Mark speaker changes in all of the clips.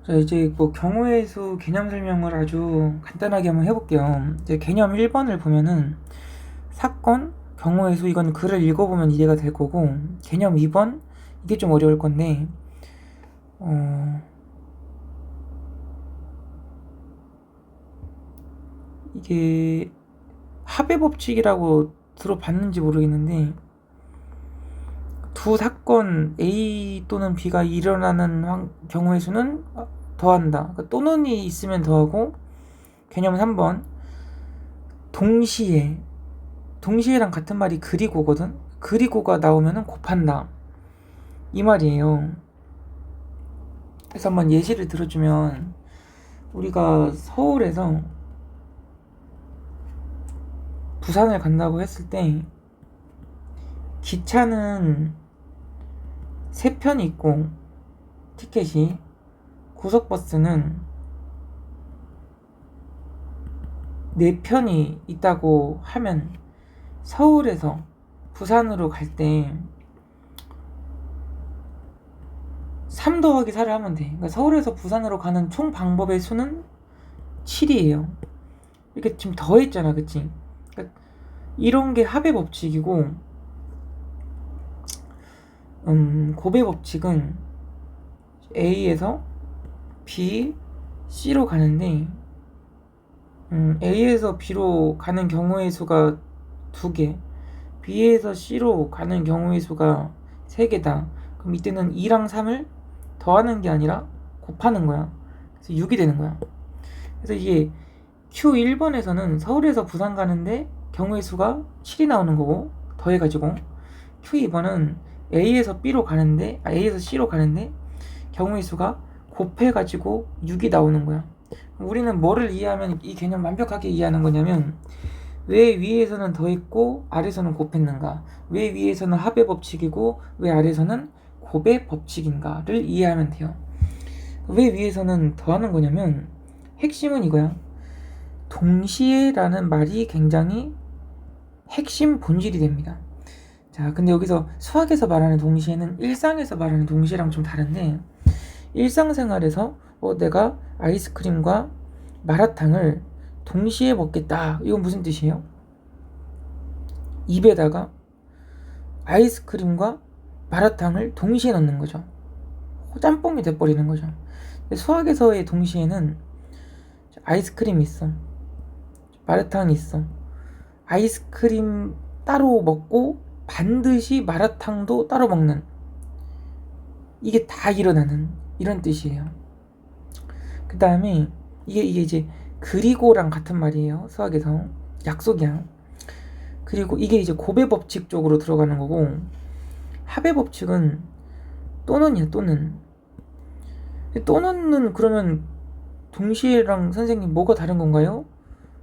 Speaker 1: 자, 이제 뭐 경우의 수 개념 설명을 아주 간단하게 한번 해볼게요. 이제 개념 1번을 보면은 사건, 경우의 수, 이건 글을 읽어보면 이해가 될 거고, 개념 2번 이게 좀 어려울 건데, 이게 합의 법칙이라고 들어봤는지 모르겠는데, 두 사건 A 또는 B가 일어나는 경우의 수는 더한다. 그러니까 또는이 있으면 더하고, 개념 3번 동시에랑 같은 말이 그리고거든. 그리고가 나오면은 곱한다 이 말이에요. 그래서 한번 예시를 들어주면, 우리가 서울에서 부산을 간다고 했을 때 기차는 3편이 있고 티켓이, 고속버스는 4편이 있다고 하면 서울에서 부산으로 갈 때 3 더하기 4를 하면 돼. 그러니까 서울에서 부산으로 가는 총 방법의 수는 7이에요. 이렇게 지금 더했잖아, 그치? 그러니까 이런 게 합의 법칙이고, 곱의 법칙은 A에서 B, C로 가는데, A에서 B로 가는 경우의 수가 2개, B에서 C로 가는 경우의 수가 3개다. 그럼 이때는 2랑 3을 더하는 게 아니라 곱하는 거야. 그래서 6이 되는 거야. 그래서 이게 Q1번에서는 서울에서 부산 가는데 경우의 수가 7이 나오는 거고, 더해가지고, Q2번은 A에서 C로 가는데 경우의 수가 곱해가지고 6이 나오는 거야. 우리는 뭐를 이해하면 이 개념 완벽하게 이해하는 거냐면, 왜 위에서는 더했고 아래서는 곱했는가, 왜 위에서는 합의 법칙이고 왜 아래서는 곱의 법칙인가를 이해하면 돼요. 왜 위에서는 더하는 거냐면, 핵심은 이거야. 동시에라는 말이 굉장히 핵심 본질이 됩니다. 자, 근데 여기서 수학에서 말하는 동시에는 일상에서 말하는 동시에랑 좀 다른데, 일상생활에서 내가 아이스크림과 마라탕을 동시에 먹겠다, 이건 무슨 뜻이에요? 입에다가 아이스크림과 마라탕을 동시에 넣는 거죠. 짬뽕이 돼버리는 거죠. 수학에서의 동시에는 아이스크림이 있어, 마라탕이 있어, 아이스크림 따로 먹고 반드시 마라탕도 따로 먹는, 이게 다 일어나는 이런 뜻이에요. 그 다음에 이게 이제 그리고랑 같은 말이에요. 수학에서 약속이야. 그리고 이게 이제 곱의 법칙 쪽으로 들어가는 거고, 합의 법칙은 또는이야. 또는은 그러면 동시에랑 선생님 뭐가 다른 건가요?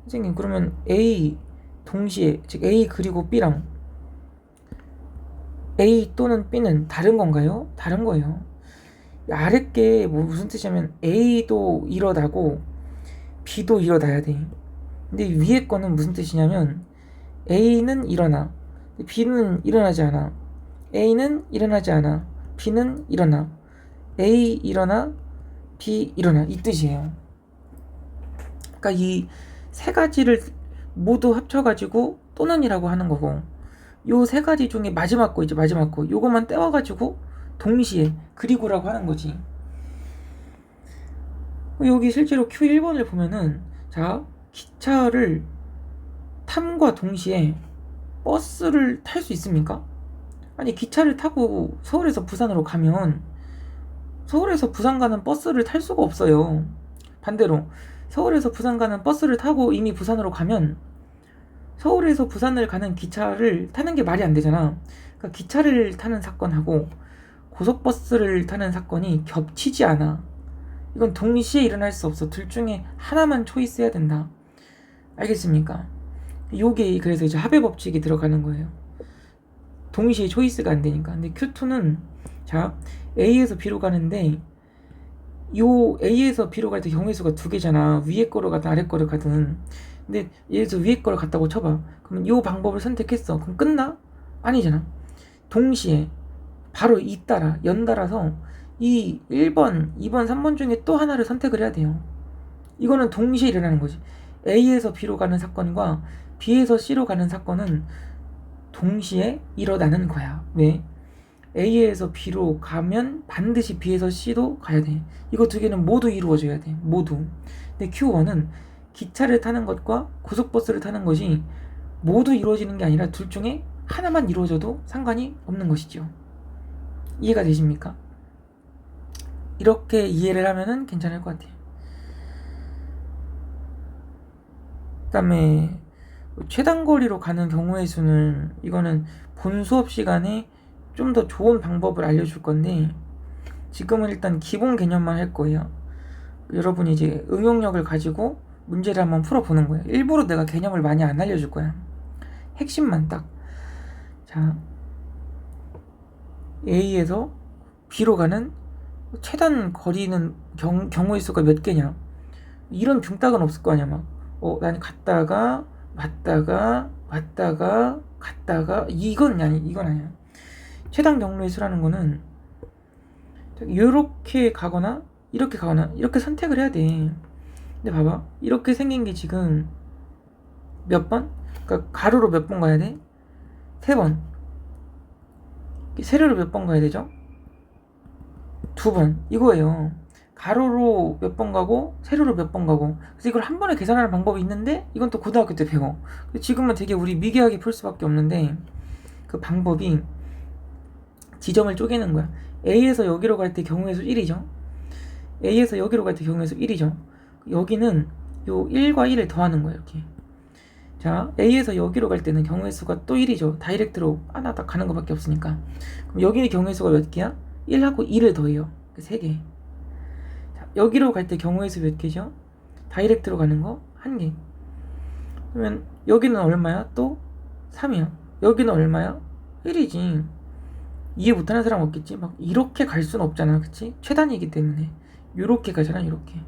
Speaker 1: 선생님, 그러면 A 동시에, 즉 A 그리고 B랑 A 또는 B는 다른 건가요? 다른 거예요. 아래 게 무슨 뜻이냐면, A도 일어나고 B도 일어나야 돼. 근데 위에 거는 무슨 뜻이냐면, A는 일어나, B는 일어나지 않아. A는 일어나지 않아, B는 일어나. A 일어나, B 일어나, 이 뜻이에요. 그러니까 이 세 가지를 모두 합쳐가지고 또는이라고 하는 거고, 요 세 가지 중에 마지막 거, 요것만 떼와가지고 동시에 그리고라고 하는 거지. 여기 실제로 Q1번을 보면은, 자, 기차를 탐과 동시에 버스를 탈 수 있습니까? 아니, 기차를 타고 서울에서 부산으로 가면 서울에서 부산 가는 버스를 탈 수가 없어요. 반대로 서울에서 부산 가는 버스를 타고 이미 부산으로 가면 서울에서 부산을 가는 기차를 타는 게 말이 안 되잖아. 그러니까 기차를 타는 사건하고 고속버스를 타는 사건이 겹치지 않아. 이건 동시에 일어날 수 없어. 둘 중에 하나만 초이스해야 된다. 알겠습니까? 요게 그래서 이제 합의 법칙이 들어가는 거예요. 동시에 초이스가 안 되니까. 근데 Q2는, 자, A에서 B로 가는데, 요 A에서 B로 갈 때 경우의 수가 2개잖아. 위에 거로 가든 아래 거로 가든. 근데 예를 들어서 위에 거를 갔다고 쳐봐. 그러면 요 방법을 선택했어. 그럼 끝나? 아니잖아. 동시에 바로 연달아서 이 1번, 2번, 3번 중에 또 하나를 선택을 해야 돼요. 이거는 동시에 일어나는 거지. A에서 B로 가는 사건과 B에서 C로 가는 사건은 동시에 일어나는 거야. 왜? A에서 B로 가면 반드시 B에서 C로 가야 돼. 이거 두 개는 모두 이루어져야 돼. 모두. 근데 Q1은 기차를 타는 것과 고속버스를 타는 것이 모두 이루어지는 게 아니라 둘 중에 하나만 이루어져도 상관이 없는 것이죠. 이해가 되십니까? 이렇게 이해를 하면은 괜찮을 것 같아요. 그 다음에 최단거리로 가는 경우의 수는 이거는 본 수업 시간에 좀 더 좋은 방법을 알려줄 건데 지금은 일단 기본 개념만 할 거예요. 여러분이 이제 응용력을 가지고 문제를 한번 풀어보는 거예요. 일부러 내가 개념을 많이 안 알려줄 거야. 핵심만 딱. 자, A에서 B로 가는 최단 거리는 경우의 수가 몇 개냐? 이런 빙딱은 없을 거 아니야. 막 난 갔다가 왔다가 갔다가 이건 아니야. 최단 경로의 수라는 거는 이렇게 가거나 이렇게 가거나 이렇게 선택을 해야 돼. 근데 봐봐, 이렇게 생긴 게 지금 몇 번? 그러니까 가로로 몇 번 가야 돼? 3번. 세로로 몇 번 가야 되죠? 2번. 이거예요. 가로로 몇 번 가고 세로로 몇 번 가고. 그래서 이걸 한 번에 계산하는 방법이 있는데 이건 또 고등학교 때 배워. 지금은 되게 우리 미개하게 풀 수밖에 없는데 그 방법이 지점을 쪼개는 거야. A에서 여기로 갈 때 경우의 수 1이죠. A에서 여기로 갈 때 경우의 수 1이죠. 여기는 요 1과 1을 더하는 거예요. 이렇게. 자, A에서 여기로 갈 때는 경우의 수가 또 1이죠. 다이렉트로 하나 딱 가는 것밖에 없으니까. 그럼 여기는 경우의 수가 몇 개야? 1하고 2를 더해요. 3개. 자, 여기로 갈 때 경우의 수 몇 개죠? 다이렉트로 가는 거 1개. 그러면 여기는 얼마야? 또 3이야. 여기는 얼마야? 1이지. 이해 못하는 사람 없겠지? 막 이렇게 갈 수는 없잖아. 그치? 최단이기 때문에 요렇게 가잖아. 요렇게.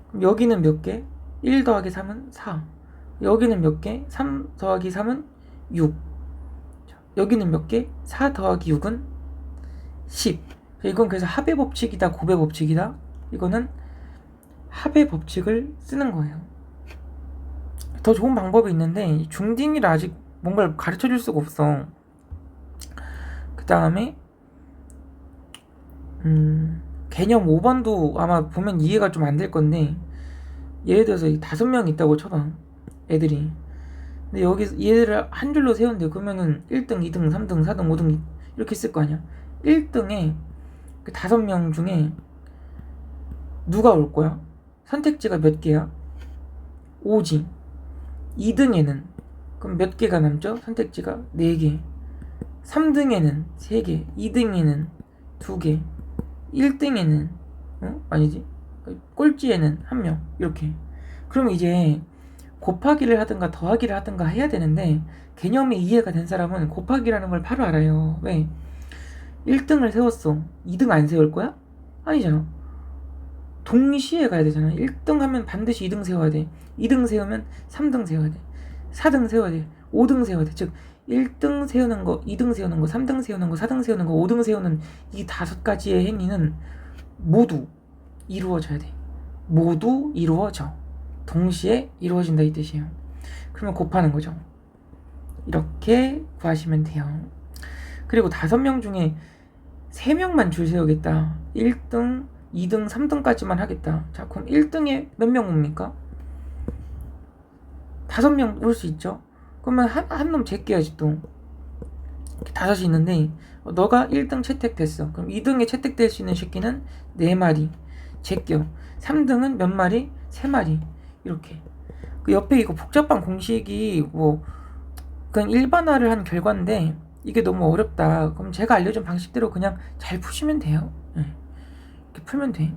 Speaker 1: 그럼 여기는 몇 개? 1 더하기 3은 4. 여기는 몇 개? 3 더하기 3은 6. 여기는 몇 개? 4 더하기 6은 10. 이건 그래서 합의 법칙이다, 곱의 법칙이다. 이거는 합의 법칙을 쓰는 거예요. 더 좋은 방법이 있는데 중딩이라 아직 뭔가를 가르쳐 줄 수가 없어. 그 다음에 개념 5번도 아마 보면 이해가 좀 안 될 건데, 예를 들어서 5명 있다고 쳐봐, 애들이. 근데 여기 얘를 한 줄로 세웠는데 그러면은 1등, 2등, 3등, 4등, 5등 이렇게 쓸 거 아니야. 1등에 그 5명 중에 누가 올 거야? 선택지가 몇 개야? 5지. 2등에는 그럼 몇 개가 남죠? 선택지가 4개. 3등에는 3개, 2등에는 2개, 1등에는 아니지, 꼴찌에는 1명. 이렇게. 그럼 이제 곱하기를 하든가 더하기를 하든가 해야 되는데 개념이 이해가 된 사람은 곱하기라는 걸 바로 알아요. 왜? 1등을 세웠어. 2등 안 세울 거야? 아니잖아. 동시에 가야 되잖아. 1등 하면 반드시 2등 세워야 돼. 2등 세우면 3등 세워야 돼. 4등 세워야 돼. 5등 세워야 돼. 즉 1등 세우는 거, 2등 세우는 거, 3등 세우는 거, 4등 세우는 거, 5등 세우는 이 5가지의 행위는 모두 이루어져야 돼. 모두 이루어져. 동시에 이루어진다 이 뜻이에요. 그러면 곱하는 거죠. 이렇게 구하시면 돼요. 그리고 5명 중에 3명만 줄 세우겠다. 1등, 2등, 3등까지만 하겠다. 자, 그럼 1등에 몇 명 옵니까? 5명 올 수 있죠. 그러면 한 놈 제껴야지 또. 이렇게 5이 있는데 너가 1등 채택됐어. 그럼 2등에 채택될 수 있는 새끼는 4마리 제껴. 3등은 몇 마리? 3마리. 이렇게. 그 옆에 이거 복잡한 공식이 뭐 그냥 일반화를 한 결과인데 이게 너무 어렵다. 그럼 제가 알려준 방식대로 그냥 잘 푸시면 돼요. 네. 이렇게 풀면 돼.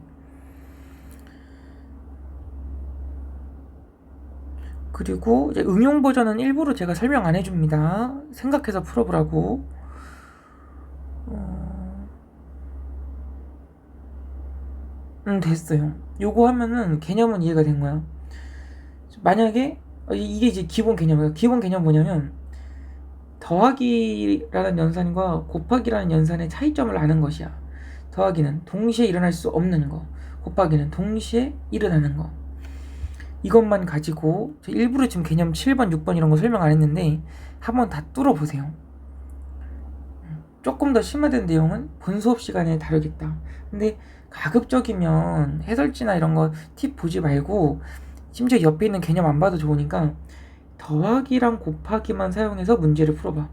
Speaker 1: 그리고 이제 응용 버전은 일부러 제가 설명 안 해줍니다. 생각해서 풀어보라고. 됐어요. 요거 하면은 개념은 이해가 된 거야. 만약에 이게 이제 기본 개념이에요. 기본 개념 뭐냐면 더하기라는 연산과 곱하기라는 연산의 차이점을 아는 것이야. 더하기는 동시에 일어날 수 없는 거, 곱하기는 동시에 일어나는 거. 이것만 가지고 일부러 지금 개념 7번, 6번 이런 거 설명 안 했는데 한번 다 뚫어보세요. 조금 더 심화된 내용은 본 수업 시간에 다루겠다. 근데 가급적이면 해설지나 이런 거 팁 보지 말고 심지어 옆에 있는 개념 안 봐도 좋으니까 더하기랑 곱하기만 사용해서 문제를 풀어봐.